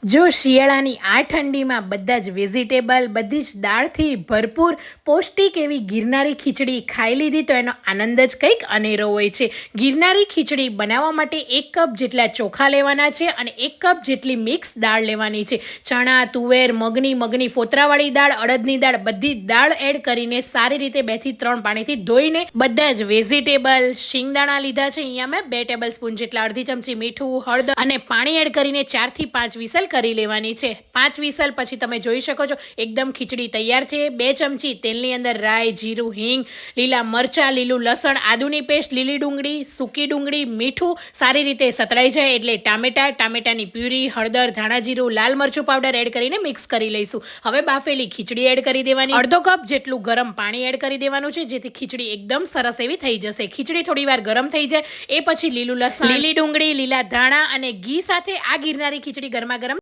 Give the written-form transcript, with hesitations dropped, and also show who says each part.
Speaker 1: જો શિયાળાની આ ઠંડીમાં બધા જ વેજીટેબલ, બધી જ દાળથી ભરપૂર પૌષ્ટિક એવી ગિરનારી ખીચડી ખાઈ લીધી તો એનો આનંદ જ કંઈક અનેરો હોય છે. ગિરનારી ખીચડી બનાવવા માટે 1 કપ જેટલા ચોખા લેવાના છે અને 1 કપ જેટલી મિક્સ દાળ લેવાની છે. ચણા, તુવેર, મગની ફોતરાવાળી દાળ, અડદની દાળ, બધી દાળ એડ કરીને સારી રીતે 2 થી 3 પાણીથી ધોઈને બધા જ વેજીટેબલ, શિંગદાણા લીધા છે. અહીંયા મેં 2 ટેબલ સ્પૂન જેટલા, અડધી ચમચી મીઠું, હળદર અને પાણી એડ કરીને 4 થી 5 વિસલ કરી લેવાની છે. 5 વિસલ પછી તમે જોઈ શકો છો એકદમ ખીચડી તૈયાર છે. 2 ચમચી તેલની અંદર રાઈ, જીરું, હિંગ, લીલા મરચાં, લીલું લસણ, આદુની પેસ્ટ, લીલી ડુંગળી, સૂકી ડુંગળી, મીઠું સારી રીતે સતળાઈ જાય એટલે ટામેટાની પ્યુરી, હળદર, ધાણા જીરું, લાલ મરચું પાવડર એડ કરીને મિક્સ કરી લઈશું. હવે બાફેલી ખીચડી એડ કરી દેવાની. અડધો કપ જેટલું ગરમ પાણી એડ કરી દેવાનું છે જેથી ખીચડી એકદમ સરસ એવી થઈ જશે. ખીચડી થોડી વાર ગરમ થઈ જાય એ પછી લીલું લસણ, લીલી ડુંગળી, લીલા ધાણા અને ઘી સાથે આ ગિરનારી ખીચડી ગરમા ગરમ